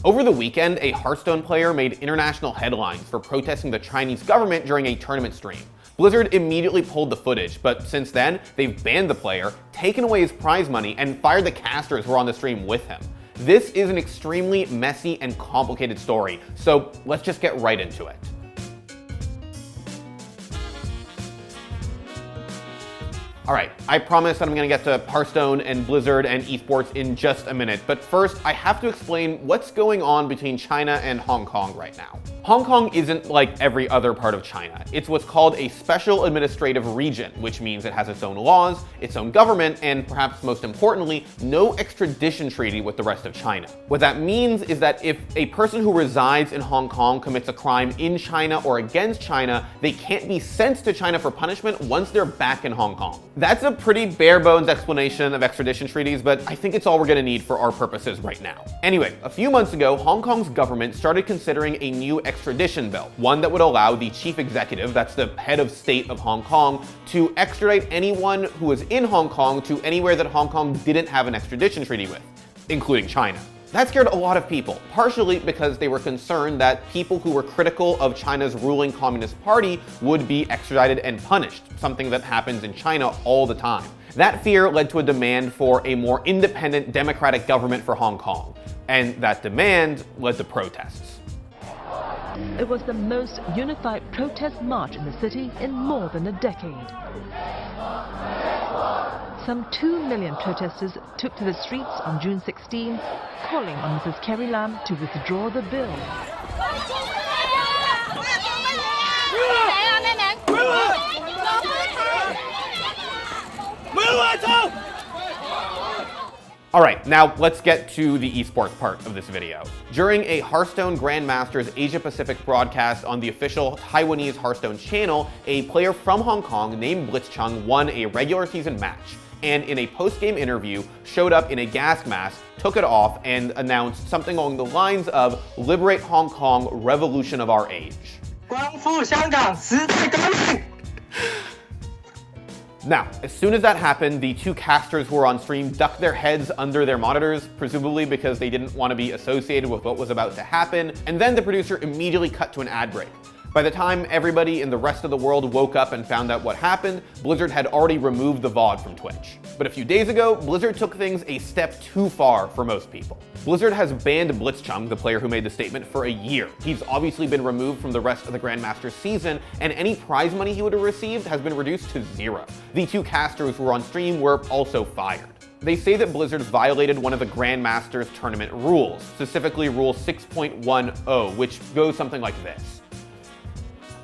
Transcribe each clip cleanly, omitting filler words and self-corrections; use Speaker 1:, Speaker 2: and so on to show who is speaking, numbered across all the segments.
Speaker 1: Over the weekend, a Hearthstone player made international headlines for protesting the Chinese government during a tournament stream. Blizzard immediately pulled the footage, but since then, they've banned the player, taken away his prize money, and fired the casters who were on the stream with him. This is an extremely messy and complicated story, so let's just get right into it. Alright, I promise that I'm going to get to Hearthstone and Blizzard and esports in just a minute, but first I have to explain what's going on between China and Hong Kong right now. Hong Kong isn't like every other part of China. It's what's called a special administrative region, which means it has its own laws, its own government, and perhaps most importantly, no extradition treaty with the rest of China. What that means is that if a person who resides in Hong Kong commits a crime in China or against China, they can't be sent to China for punishment once they're back in Hong Kong. That's a pretty bare bones explanation of extradition treaties, but I think it's all we're gonna need for our purposes right now. Anyway, a few months ago, Hong Kong's government started considering a new extradition bill, one that would allow the chief executive, that's the head of state of Hong Kong, to extradite anyone who was in Hong Kong to anywhere that Hong Kong didn't have an extradition treaty with, including China. That scared a lot of people, partially because they were concerned that people who were critical of China's ruling Communist Party would be extradited and punished, something that happens in China all the time. That fear led to a demand for a more independent democratic government for Hong Kong, and that demand led to protests.
Speaker 2: It was the most unified protest march in the city in more than a decade. Some 2 million protesters took to the streets on June 16, calling on Mrs. Carrie Lam to withdraw the bill.
Speaker 1: Alright, now let's get to the esports part of this video. During a Hearthstone Grandmasters Asia Pacific broadcast on the official Taiwanese Hearthstone channel, a player from Hong Kong named Blitzchung won a regular season match, and in a post-game interview showed up in a gas mask, took it off, and announced something along the lines of "Liberate Hong Kong, revolution of our age." Now, as soon as that happened, the two casters who were on stream ducked their heads under their monitors, presumably because they didn't want to be associated with what was about to happen, and then the producer immediately cut to an ad break. By the time everybody in the rest of the world woke up and found out what happened, Blizzard had already removed the VOD from Twitch. But a few days ago, Blizzard took things a step too far for most people. Blizzard has banned Blitzchung, the player who made the statement, for a year. He's obviously been removed from the rest of the Grandmasters season, and any prize money he would have received has been reduced to 0. The two casters who were on stream were also fired. They say that Blizzard violated one of the Grandmasters tournament rules, specifically Rule 6.10, which goes something like this.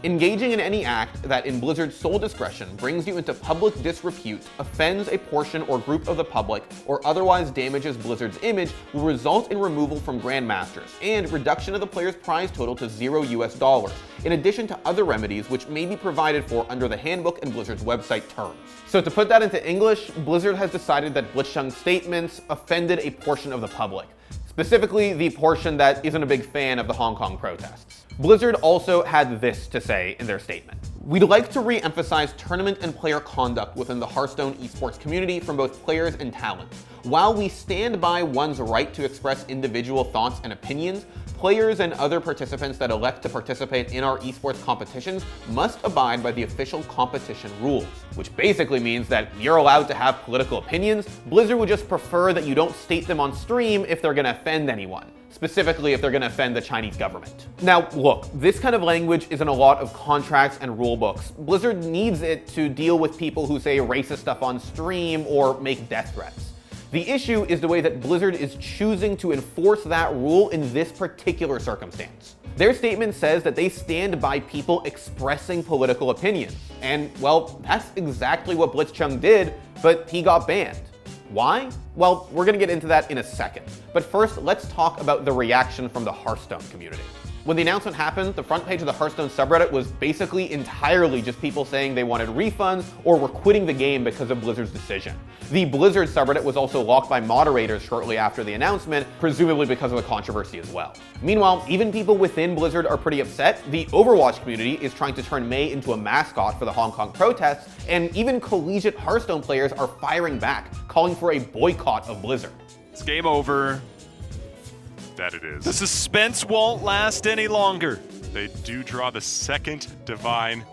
Speaker 1: Engaging in any act that in Blizzard's sole discretion brings you into public disrepute, offends a portion or group of the public, or otherwise damages Blizzard's image will result in removal from Grandmasters and reduction of the player's prize total to $0, in addition to other remedies which may be provided for under the handbook and Blizzard's website terms. So to put that into English, Blizzard has decided that Blitzchung's statements offended a portion of the public, specifically the portion that isn't a big fan of the Hong Kong protests. Blizzard also had this to say in their statement. We'd like to re-emphasize tournament and player conduct within the Hearthstone esports community from both players and talent. While we stand by one's right to express individual thoughts and opinions, players and other participants that elect to participate in our esports competitions must abide by the official competition rules, which basically means that you're allowed to have political opinions. Blizzard would just prefer that you don't state them on stream if they're going to offend anyone, specifically if they're going to offend the Chinese government. Now, look, this kind of language is in a lot of contracts and rule books. Blizzard needs it to deal with people who say racist stuff on stream or make death threats. The issue is the way that Blizzard is choosing to enforce that rule in this particular circumstance. Their statement says that they stand by people expressing political opinions. And, well, that's exactly what Blitzchung did, but he got banned. Why? Well, we're going to get into that in a second. But first, let's talk about the reaction from the Hearthstone community. When the announcement happened, the front page of the Hearthstone subreddit was basically entirely just people saying they wanted refunds or were quitting the game because of Blizzard's decision. The Blizzard subreddit was also locked by moderators shortly after the announcement, presumably because of the controversy as well. Meanwhile, even people within Blizzard are pretty upset. The Overwatch community is trying to turn Mei into a mascot for the Hong Kong protests, and even collegiate Hearthstone players are firing back, calling for a boycott of Blizzard.
Speaker 3: It's game over. that it is.
Speaker 4: The suspense won't last any longer.
Speaker 3: They do draw the second divine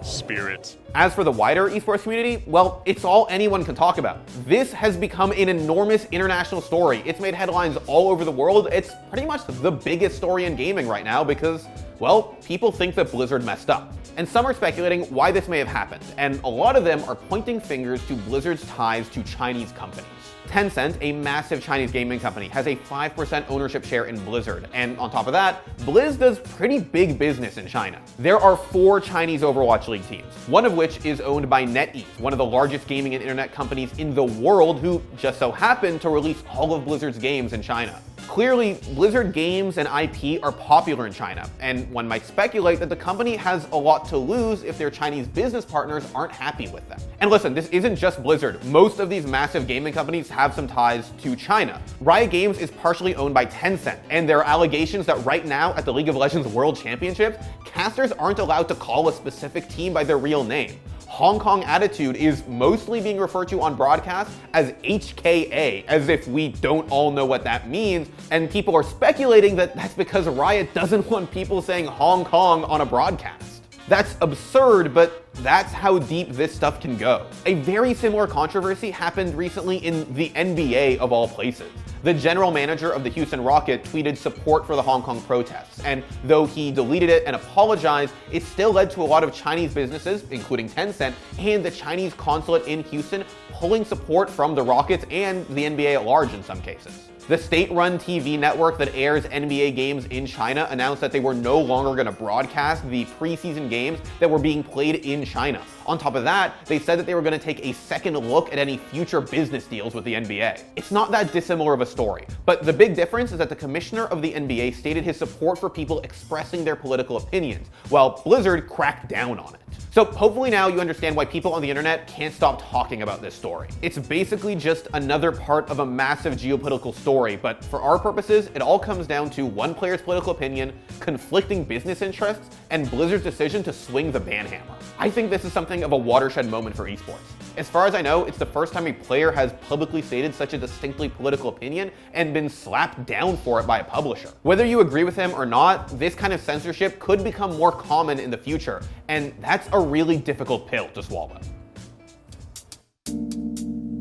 Speaker 3: spirit.
Speaker 1: As for the wider esports community, well, it's all anyone can talk about. This has become an enormous international story. It's made headlines all over the world. It's pretty much the biggest story in gaming right now because, well, people think that Blizzard messed up. And some are speculating why this may have happened, and a lot of them are pointing fingers to Blizzard's ties to Chinese companies. Tencent, a massive Chinese gaming company, has a 5% ownership share in Blizzard, and on top of that, Blizz does pretty big business in China. There are 4 Chinese Overwatch League teams, one of which is owned by NetEase, one of the largest gaming and internet companies in the world who just so happened to release all of Blizzard's games in China. Clearly, Blizzard games and IP are popular in China, and one might speculate that the company has a lot to lose if their Chinese business partners aren't happy with them. And listen, this isn't just Blizzard. Most of these massive gaming companies have some ties to China. Riot Games is partially owned by Tencent, and there are allegations that right now at the League of Legends World Championships, casters aren't allowed to call a specific team by their real name. Hong Kong Attitude is mostly being referred to on broadcast as HKA, as if we don't all know what that means, and people are speculating that that's because Riot doesn't want people saying Hong Kong on a broadcast. That's absurd, but that's how deep this stuff can go. A very similar controversy happened recently in the NBA of all places. The general manager of the Houston Rockets tweeted support for the Hong Kong protests, and though he deleted it and apologized, it still led to a lot of Chinese businesses, including Tencent, and the Chinese consulate in Houston pulling support from the Rockets and the NBA at large in some cases. The state-run TV network that airs NBA games in China announced that they were no longer going to broadcast the preseason games that were being played in China. On top of that, they said that they were going to take a second look at any future business deals with the NBA. It's not that dissimilar of a story, but the big difference is that the commissioner of the NBA stated his support for people expressing their political opinions, while Blizzard cracked down on it. So hopefully now you understand why people on the internet can't stop talking about this story. It's basically just another part of a massive geopolitical story, but for our purposes, it all comes down to one player's political opinion, conflicting business interests, and Blizzard's decision to swing the ban hammer. I think this is something of a watershed moment for esports. As far as I know, it's the first time a player has publicly stated such a distinctly political opinion and been slapped down for it by a publisher. Whether you agree with him or not, this kind of censorship could become more common in the future, and that's a really difficult pill to swallow.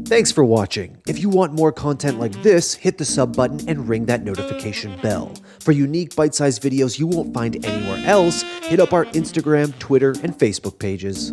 Speaker 5: Thanks for watching. If you want more content like this, hit the sub button and ring that notification bell. For unique bite-sized videos you won't find anywhere else, hit up our Instagram, Twitter, and Facebook pages.